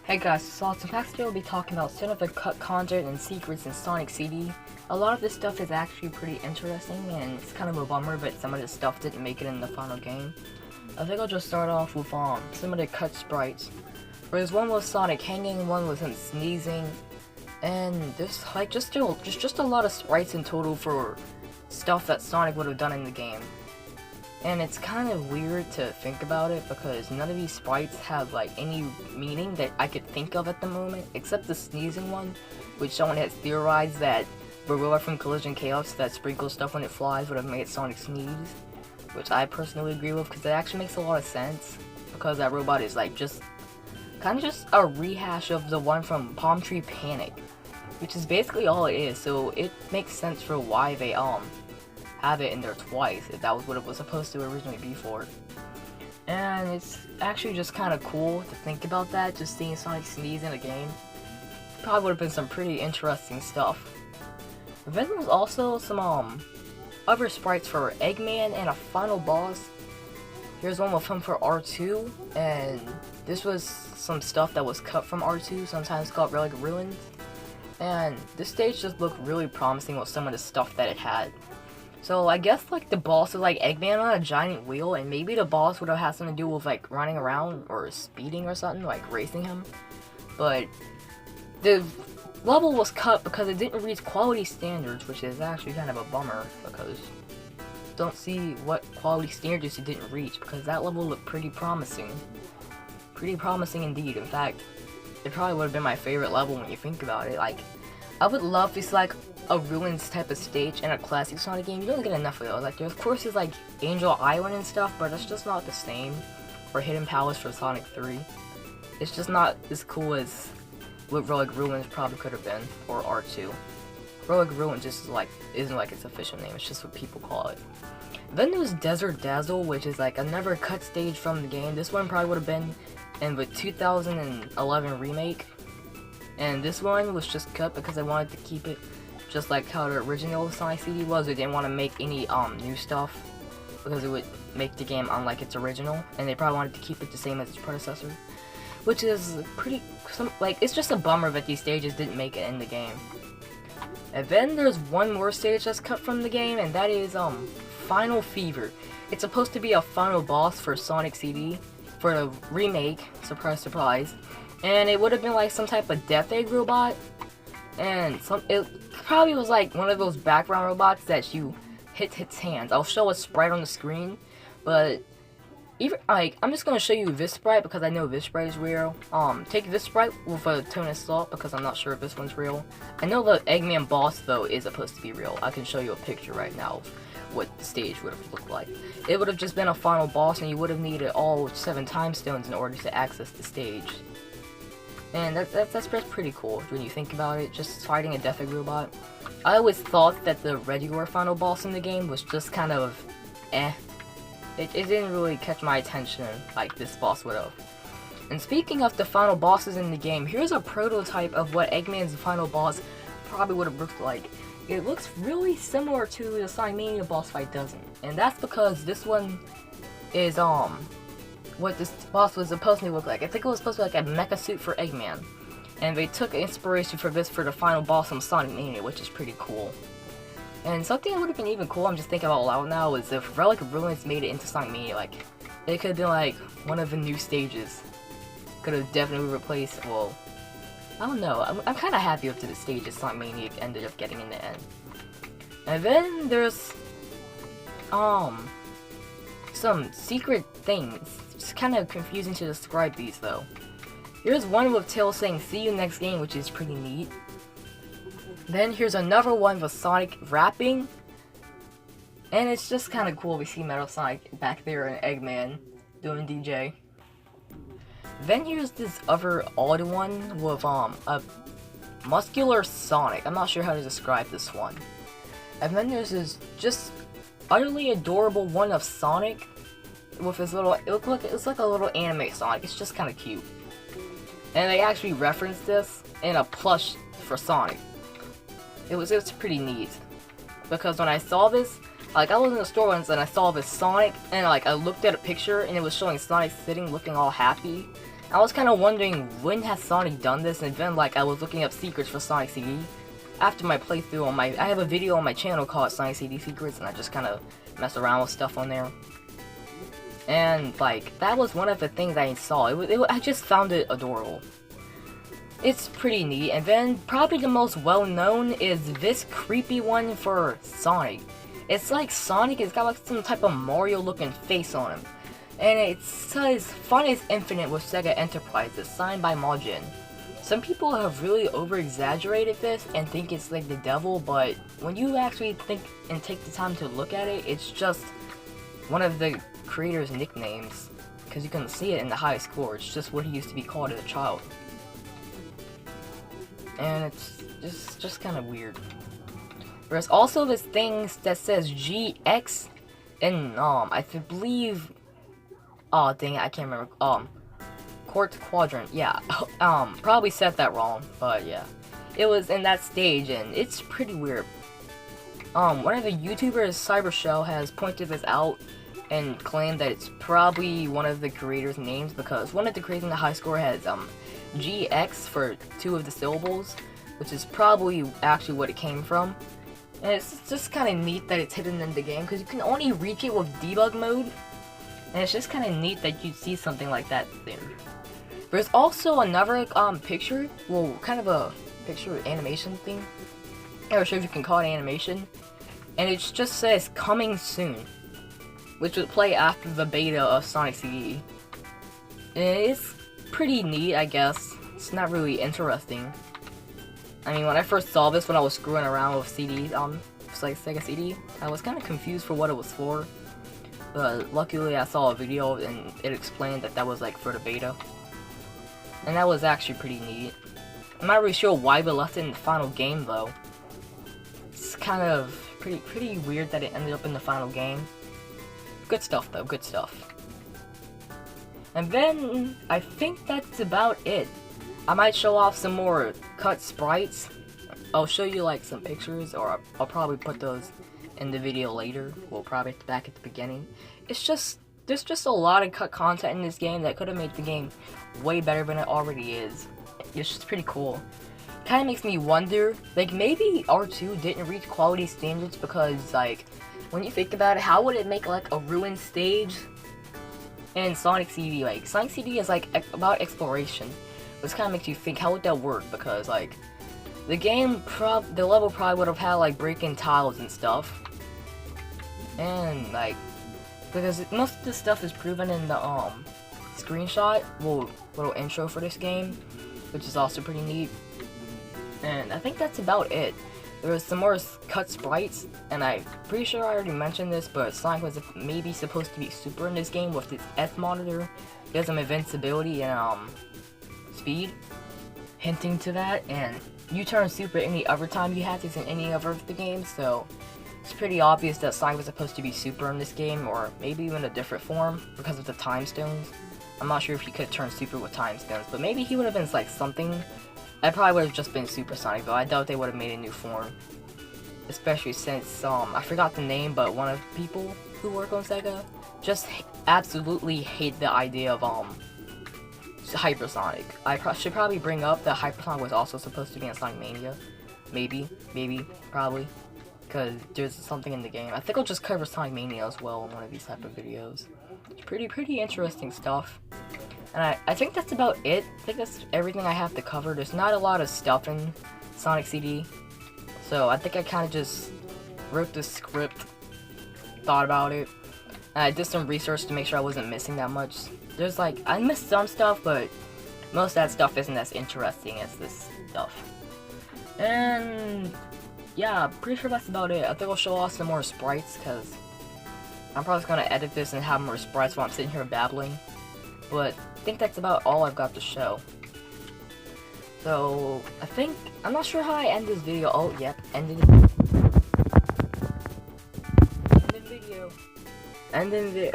Hey guys, so next video we'll be talking about some of the cut content and secrets in Sonic CD. A lot of this stuff is actually pretty interesting and it's kind of a bummer, but some of this stuff didn't make it in the final game. I think I'll just start off with some of the cut sprites. There's one with Sonic hanging, one with him sneezing, and there's like just a lot of sprites in total for stuff that Sonic would have done in the game. And it's kind of weird to think about it because none of these sprites have like any meaning that I could think of at the moment, except the sneezing one, which someone has theorized that Barilla from Collision Chaos that sprinkles stuff when it flies would have made Sonic sneeze, which I personally agree with because it actually makes a lot of sense because that robot is like kind of just a rehash of the one from Palm Tree Panic, which is basically all it is, so it makes sense for why they have it in there twice, if that was what it was supposed to originally be for. And it's actually just kind of cool to think about that, just seeing Sonic sneeze in a game. Probably would have been some pretty interesting stuff. Then there was also some other sprites for Eggman and a final boss. Here's one with him for R2, and this was some stuff that was cut from R2, sometimes called Relic Ruins. And this stage just looked really promising with some of the stuff that it had. So I guess like the boss is like Eggman on a giant wheel, and maybe the boss would have had something to do with like running around or speeding or something, like racing him. But the level was cut because it didn't reach quality standards, which is actually kind of a bummer because don't see what quality standards it didn't reach because that level looked pretty promising. Pretty promising indeed. In fact, it probably would have been my favorite level when you think about it. Like, I would love this like a Ruins type of stage in a classic Sonic game. You don't get enough of those. Like, of course there's like Angel Island and stuff, but it's just not the same. Or Hidden Palace for Sonic 3. It's just not as cool as what Relic Ruins probably could have been, or R2. Relic Ruins just isn't like its official name, it's just what people call it. Then there's Desert Dazzle, which is like another cut stage from the game. This one probably would have been in the 2011 remake. And this one was just cut because I wanted to keep it just like how the original Sonic CD was. They didn't want to make any new stuff because it would make the game unlike its original, and they probably wanted to keep it the same as its predecessor, which is it's just a bummer that these stages didn't make it in the game. And then there's one more stage that's cut from the game, and that is Final Fever. It's supposed to be a final boss for Sonic CD for the remake, surprise surprise, and it would have been like some type of Death Egg robot, and it probably was like one of those background robots that you hit its hands. I'll show a sprite on the screen, but even like I'm just gonna show you this sprite because I know this sprite is real. Take this sprite with a ton of salt because I'm not sure if this one's real. I know the Eggman boss though is supposed to be real. I can show you a picture right now of what the stage would have looked like. It would have just been a final boss, and you would have needed all 7 time stones in order to access the stage. And that's pretty cool when you think about it, just fighting a Death Egg robot. I always thought that the regular final boss in the game was just kind of eh. It didn't really catch my attention like this boss would have. And speaking of the final bosses in the game, here's a prototype of what Eggman's final boss probably would have looked like. It looks really similar to the Sonic Mania boss fight, doesn't it? And that's because this one is what this boss was supposed to look like. I think it was supposed to be like a mecha suit for Eggman. And they took inspiration for this for the final boss from Sonic Mania, which is pretty cool. And something that would have been even cool, I'm just thinking about loud now, is if Relic Ruins made it into Sonic Mania. Like, it could have been like one of the new stages. Could have definitely replaced, well, I don't know. I'm kind of happy up to the stages Sonic Mania ended up getting in the end. And then there's some secret things. It's kind of confusing to describe these though. Here's one with Tails saying "see you next game," which is pretty neat. Then here's another one with Sonic rapping, and it's just kind of cool. We see Metal Sonic back there and Eggman doing DJ. Then here's this other odd one with a muscular Sonic. I'm not sure how to describe this one. And then there's this just utterly adorable one of Sonic with his little, it's like a little anime Sonic. It's just kind of cute. And they actually referenced this in a plush for Sonic. It was pretty neat. Because when I saw this, like I was in the store once and I saw this Sonic, and like I looked at a picture and it was showing Sonic sitting looking all happy. I was kind of wondering when has Sonic done this, and then like I was looking up secrets for Sonic CD. After my playthrough on I have a video on my channel called Sonic CD Secrets, and I just kind of messed around with stuff on there. And like that was one of the things I saw. I just found it adorable. It's pretty neat. And then probably the most well-known is this creepy one for Sonic. It's like Sonic has got like some type of Mario-looking face on him. And it says Fun is Infinite with Sega Enterprises, signed by Majin. Some people have really over-exaggerated this and think it's like the devil, but when you actually think and take the time to look at it, it's just one of the creator's nicknames. Because you can see it in the high score, it's just what he used to be called as a child. And it's just kind of weird. There's also this thing that says GX and I believe, oh dang it, I can't remember, Quartz Quadrant, yeah, probably said that wrong, but yeah, it was in that stage, and it's pretty weird. One of the YouTubers, CyberShell, has pointed this out and claimed that it's probably one of the creators' names, because one of the creators in the high score has, GX for 2 of the syllables, which is probably actually what it came from. And it's just kind of neat that it's hidden in the game, because you can only reach it with debug mode. And it's just kind of neat that you see something like that there. There's also another picture, well, kind of a picture animation thing. I'm not sure if you can call it animation. And it just says coming soon, which would play after the beta of Sonic CD. And it's pretty neat, I guess. It's not really interesting. I mean, when I first saw this, when I was screwing around with CDs, like Sega CD, I was kind of confused for what it was for. But luckily, I saw a video and it explained that that was like for the beta, and that was actually pretty neat. I'm not really sure why they left it in the final game though. It's kind of pretty weird that it ended up in the final game. Good stuff though, good stuff. And then, I think that's about it. I might show off some more cut sprites. I'll show you like some pictures, or I'll probably put those in the video later. Well, probably back at the beginning. It's just, there's just a lot of cut content in this game that could have made the game way better than it already is. It's just pretty cool. Kind of makes me wonder, like maybe R2 didn't reach quality standards because like, when you think about it, how would it make like a ruined stage in Sonic CD? Like, Sonic CD is like about exploration, which kind of makes you think, how would that work? Because like, the game the level probably would have had like break-in tiles and stuff, and like, because most of this stuff is proven in the screenshot, well, little intro for this game, which is also pretty neat. And I think that's about it. There was some more cut sprites, and I'm pretty sure I already mentioned this, but Sonic was maybe supposed to be super in this game with its F monitor. He has some invincibility and speed, hinting to that, and you turn super any other time you have this in any other of the games, so it's pretty obvious that Sonic was supposed to be super in this game, or maybe even a different form because of the time stones. I'm not sure if he could turn super with time stones, but maybe he would have been like something. I probably would have just been Super Sonic though. I doubt they would have made a new form, especially since I forgot the name, but one of the people who work on Sega just absolutely hate the idea of Hypersonic. I should probably bring up that Hypersonic was also supposed to be in Sonic Mania. Maybe, probably, because there's something in the game. I think I'll just cover Sonic Mania as well in one of these type of videos. It's pretty interesting stuff. And I think that's about it. I think that's everything I have to cover. There's not a lot of stuff in Sonic CD, so I think I kind of just wrote the script, thought about it, and I did some research to make sure I wasn't missing that much. There's like, I missed some stuff, but most of that stuff isn't as interesting as this stuff. And yeah, pretty sure that's about it. I think I'll show off some more sprites, because I'm probably just gonna edit this and have more sprites while I'm sitting here babbling. But I think that's about all I've got to show. So, I'm not sure how I end this video. Oh, yep, ending video. Ending video.